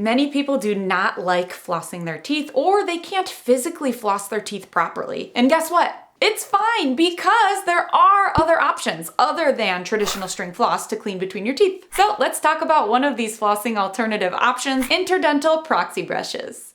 Many people do not like flossing their teeth, or they can't physically floss their teeth properly. And guess what? It's fine, because there are other options other than traditional string floss to clean between your teeth. So let's talk about one of these flossing alternative options, Interdental Proxy brushes.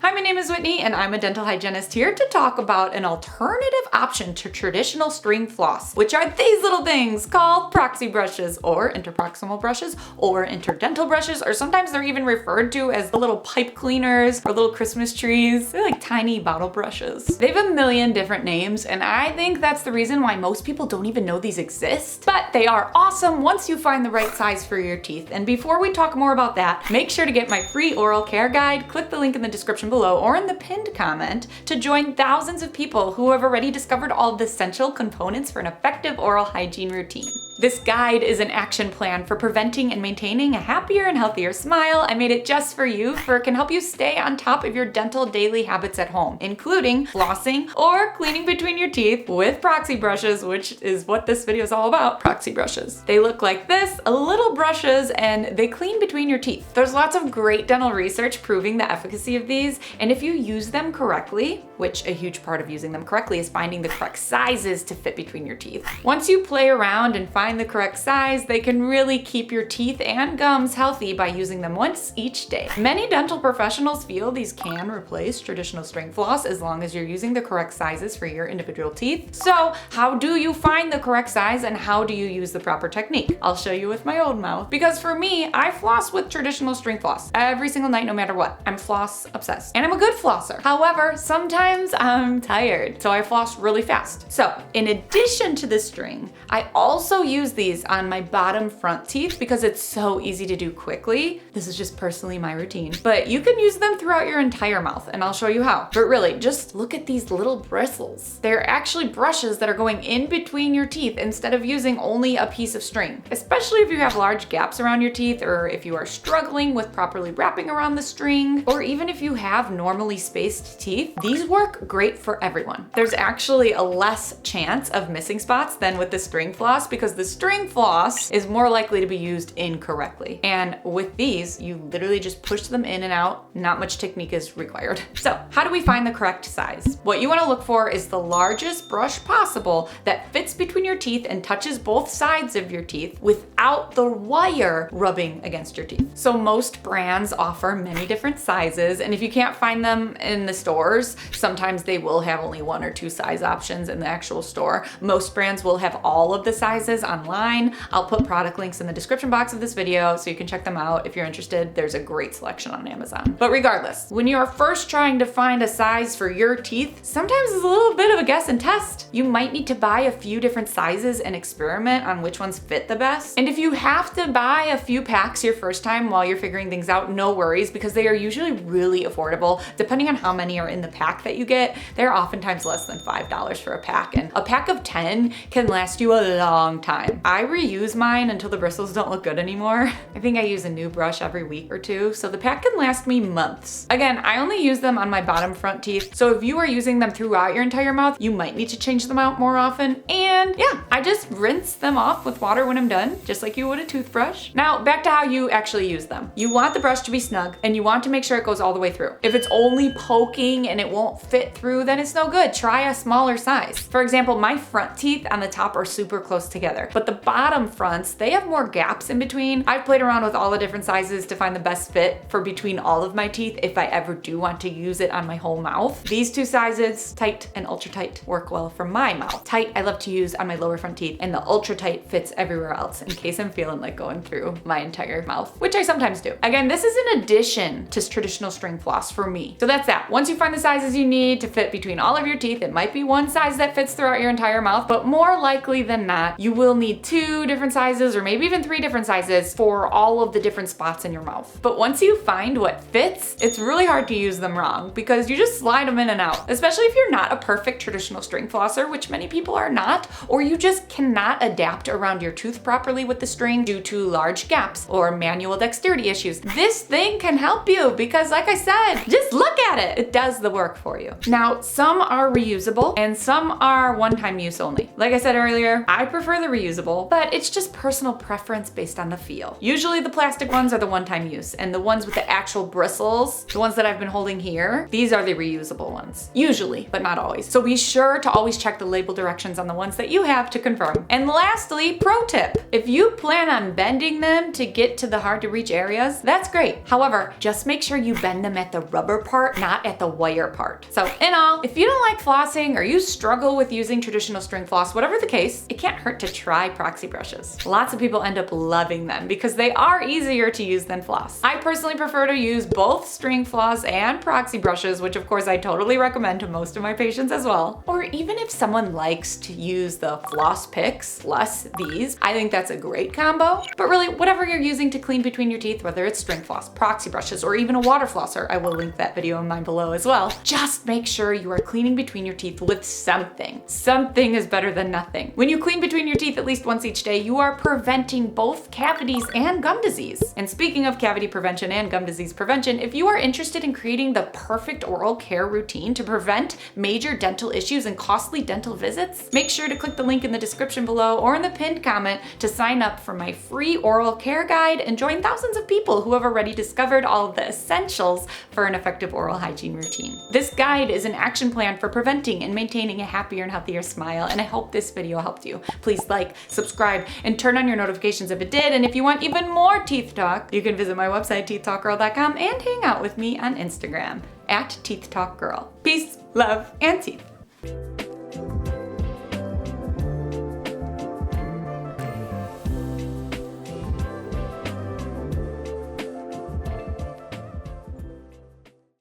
Hi, my name is Whitney and I'm a dental hygienist here to talk about an alternative option to traditional string floss, which are these little things called Proxy brushes or interproximal brushes or interdental brushes, or sometimes they're even referred to as the little pipe cleaners or little Christmas trees. They're like tiny bottle brushes. They have a million different names, and I think that's the reason why most people don't even know these exist, but they are awesome once you find the right size for your teeth. And before we talk more about that, make sure to get my free oral care guide. Click the link in the description below or in the pinned comment to join thousands of people who have already discovered all the essential components for an effective oral hygiene routine. This guide is an action plan for preventing and maintaining a happier and healthier smile. I made it just for you, for it can help you stay on top of your dental daily habits at home, including flossing or cleaning between your teeth with Proxy brushes, which is what this video is all about, Proxy brushes. They look like this, little brushes, and they clean between your teeth. There's lots of great dental research proving the efficacy of these, and if you use them correctly, which a huge part of using them correctly is finding the correct sizes to fit between your teeth. Once you play around and find the correct size, they can really keep your teeth and gums healthy by using them once each day. Many dental professionals feel these can replace traditional string floss as long as you're using the correct sizes for your individual teeth. So how do you find the correct size and how do you use the proper technique? I'll show you with my own mouth, because for me, I floss with traditional string floss every single night, no matter what. I'm floss obsessed and I'm a good flosser. However, sometimes I'm tired, so I floss really fast. So in addition to the string, I also use these on my bottom front teeth because it's so easy to do quickly. This is just personally my routine, but you can use them throughout your entire mouth and I'll show you how. But really, just look at these little bristles. They're actually brushes that are going in between your teeth instead of using only a piece of string, especially if you have large gaps around your teeth, or if you are struggling with properly wrapping around the string, or even if you have normally spaced teeth. These work great for everyone. There's actually a less chance of missing spots than with the string floss, because the string floss is more likely to be used incorrectly. And with these, you literally just push them in and out. Not much technique is required. So how do we find the correct size? What you want to look for is the largest brush possible that fits between your teeth and touches both sides of your teeth without the wire rubbing against your teeth. So most brands offer many different sizes, and if you can't find them in the stores, sometimes they will have only one or two size options in the actual store. Most brands will have all of the sizes online. I'll put product links in the description box of this video so you can check them out if you're interested. There's a great selection on Amazon. But regardless, when you are first trying to find a size for your teeth, sometimes it's a little bit of a guess and test. You might need to buy a few different sizes and experiment on which ones fit the best. And if you have to buy a few packs your first time while you're figuring things out, no worries, because they are usually really affordable. Depending on how many are in the pack that you get, they're oftentimes less than $5 for a pack, and a pack of 10 can last you a long time. I reuse mine until the bristles don't look good anymore. I think I use a new brush every week or two, so the pack can last me months. Again, I only use them on my bottom front teeth, so if you are using them throughout your entire mouth, you might need to change them out more often. And yeah, I just rinse them off with water when I'm done, just like you would a toothbrush. Now, back to how you actually use them. You want the brush to be snug, and you want to make sure it goes all the way through. If it's only poking and it won't fit through, then it's no good. Try a smaller size. For example, my front teeth on the top are super close together, but the bottom fronts, they have more gaps in between. I've played around with all the different sizes to find the best fit for between all of my teeth if I ever do want to use it on my whole mouth. These two sizes, tight and ultra tight, work well for my mouth. Tight, I love to use on my lower front teeth, and the ultra tight fits everywhere else in case I'm feeling like going through my entire mouth, which I sometimes do. Again, this is in addition to traditional string floss for me. So that's that. Once you find the sizes you need to fit between all of your teeth, it might be one size that fits throughout your entire mouth, but more likely than not, you will need 2 different sizes or maybe even 3 different sizes for all of the different spots in your mouth. But once you find what fits, it's really hard to use them wrong because you just slide them in and out, especially if you're not a perfect traditional string flosser, which many people are not, or you just cannot adapt around your tooth properly with the string due to large gaps or manual dexterity issues. This thing can help you because, like I said, just look at it. It does the work for you. Now, some are reusable and some are one-time use only. Like I said earlier, I prefer the reusable reusable, but it's just personal preference based on the feel. Usually the plastic ones are the one-time use, and the ones with the actual bristles, the ones that I've been holding here, these are the reusable ones. Usually, but not always. So be sure to always check the label directions on the ones that you have to confirm. And lastly, pro tip. If you plan on bending them to get to the hard to reach areas, that's great. However, just make sure you bend them at the rubber part, not at the wire part. So in all, if you don't like flossing or you struggle with using traditional string floss, whatever the case, it can't hurt to try Proxy brushes. Lots of people end up loving them because they are easier to use than floss. I personally prefer to use both string floss and Proxy brushes, which of course I totally recommend to most of my patients as well. Or even if someone likes to use the floss picks plus these, I think that's a great combo. But really, whatever you're using to clean between your teeth, whether it's string floss, Proxy brushes, or even a water flosser, I will link that video in mine below as well, just make sure you are cleaning between your teeth with something. Something is better than nothing. When you clean between your teeth at least once each day, you are preventing both cavities and gum disease. And speaking of cavity prevention and gum disease prevention, if you are interested in creating the perfect oral care routine to prevent major dental issues and costly dental visits, make sure to click the link in the description below or in the pinned comment to sign up for my free oral care guide and join thousands of people who have already discovered all of the essentials for an effective oral hygiene routine. This guide is an action plan for preventing and maintaining a happier and healthier smile, and I hope this video helped you. Please like, subscribe, and turn on your notifications if it did, and if you want even more teeth talk, you can visit my website, teethtalkgirl.com, and hang out with me on Instagram, @teethtalkgirl. Peace, love, and teeth.